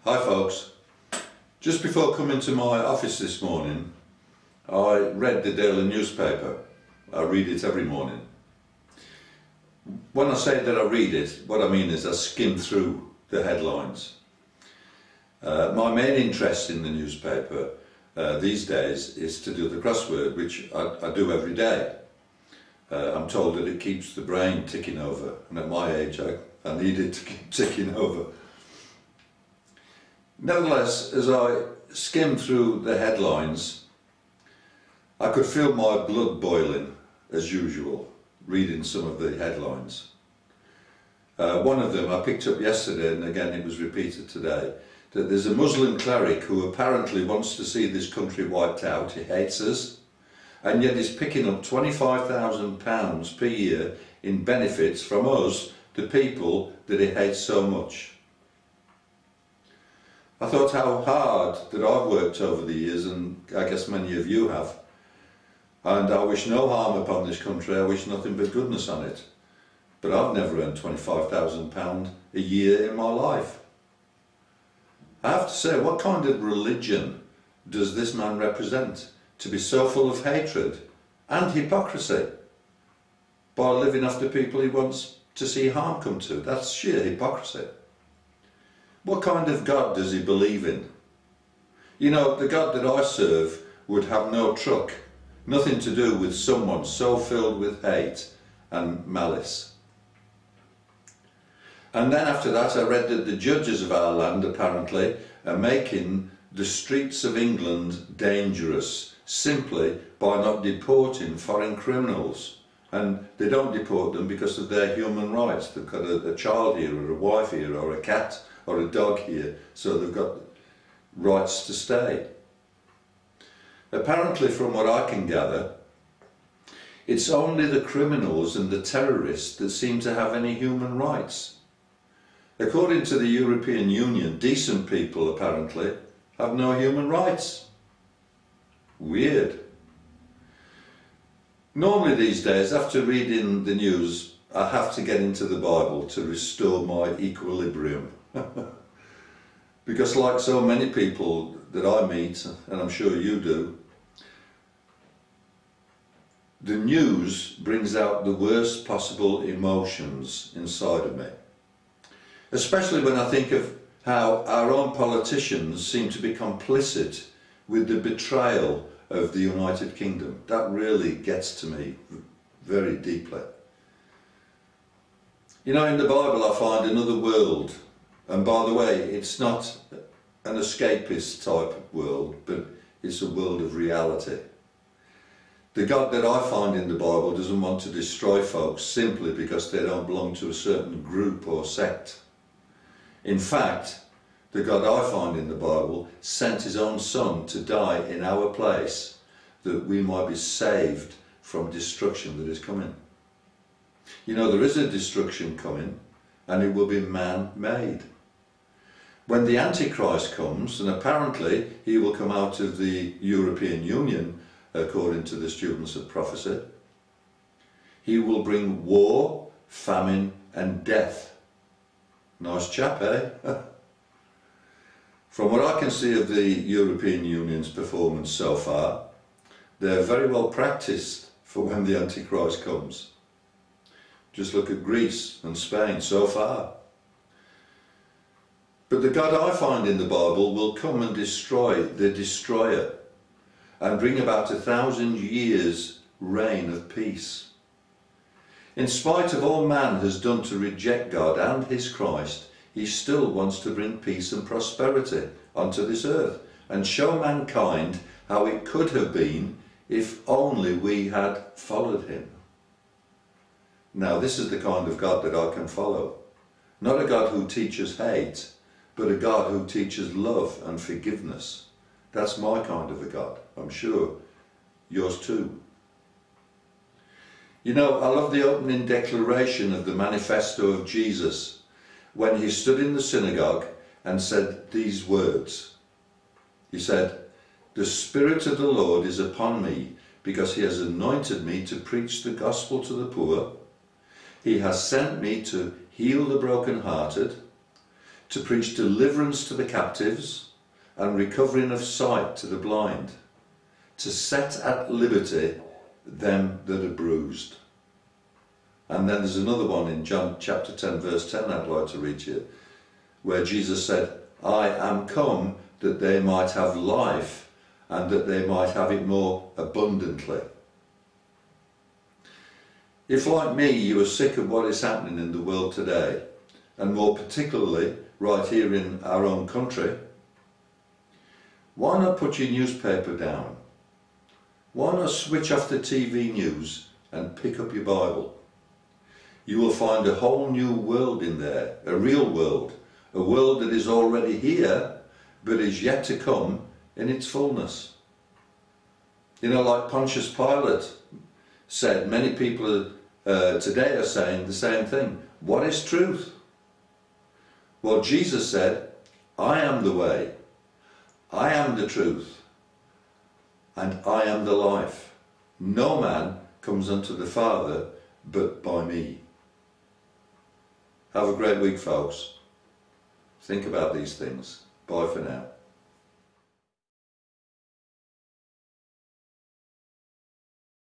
Hi folks, just before coming to my office this morning I read the daily newspaper. I read it every morning. When I say that I read it, what I mean is I skim through the headlines. My main interest in the newspaper these days is to do the crossword, which I do every day. I'm told that it keeps the brain ticking over, and at my age I need it to keep ticking over. Nevertheless, as I skimmed through the headlines, I could feel my blood boiling as usual, reading some of the headlines. One of them I picked up yesterday, and again it was repeated today, that there's a Muslim cleric who apparently wants to see this country wiped out. He hates us, and yet he's picking up £25,000 per year in benefits from us, the people that he hates so much. I thought how hard that I've worked over the years, and I guess many of you have, and I wish no harm upon this country. I wish nothing but goodness on it, but I've never earned £25,000 a year in my life. I have to say, what kind of religion does this man represent, to be so full of hatred and hypocrisy by living off the people he wants to see harm come to? That's sheer hypocrisy. What kind of God does he believe in? You know, the God that I serve would have no truck, nothing to do with someone so filled with hate and malice. And then after that I read that the judges of our land apparently are making the streets of England dangerous simply by not deporting foreign criminals. And they don't deport them because of their human rights. They've got a child here, or a wife here, or a cat or a dog here, so they've got rights to stay. Apparently, from what I can gather, it's only the criminals and the terrorists that seem to have any human rights. According to the European Union, decent people apparently have no human rights. Weird. Normally these days, after reading the news, I have to get into the Bible to restore my equilibrium. Because like so many people that I meet, and I'm sure you do, the news brings out the worst possible emotions inside of me. Especially when I think of how our own politicians seem to be complicit with the betrayal of the United Kingdom. That really gets to me very deeply. You know, in the Bible I find another world, and by the way, it's not an escapist type of world, but it's a world of reality. The God that I find in the Bible doesn't want to destroy folks simply because they don't belong to a certain group or sect. In fact, the God I find in the Bible sent his own son to die in our place that we might be saved from destruction that is coming. You know, there is a destruction coming, and it will be man-made. When the Antichrist comes, and apparently he will come out of the European Union, according to the students of prophecy, he will bring war, famine and death. Nice chap, eh? From what I can see of the European Union's performance so far, they're very well practiced for when the Antichrist comes. Just look at Greece and Spain so far. But the God I find in the Bible will come and destroy the destroyer and bring about 1,000 years reign of peace. In spite of all man has done to reject God and his Christ, he still wants to bring peace and prosperity onto this earth and show mankind how it could have been if only we had followed him. Now, this is the kind of God that I can follow. Not a God who teaches hate, but a God who teaches love and forgiveness. That's my kind of a God. I'm sure yours too. You know, I love the opening declaration of the manifesto of Jesus when he stood in the synagogue and said these words. He said, "The Spirit of the Lord is upon me, because he has anointed me to preach the gospel to the poor. He has sent me to heal the brokenhearted, to preach deliverance to the captives and recovering of sight to the blind, to set at liberty them that are bruised. And then there's another one in John chapter 10 verse 10 I'd like to read you, where Jesus said, I am come that they might have life and that they might have it more abundantly. If, like me, you are sick of what is happening in the world today, and more particularly right here in our own country, why not put your newspaper down? Why not switch off the TV news and pick up your Bible? You will find a whole new world in there, a real world, a world that is already here, but is yet to come in its fullness. You know, like Pontius Pilate said, many people today are saying the same thing. What is truth? Well, Jesus said, I am the way, I am the truth, and I am the life. No man comes unto the Father but by me. Have a great week, folks. Think about these things. Bye for now.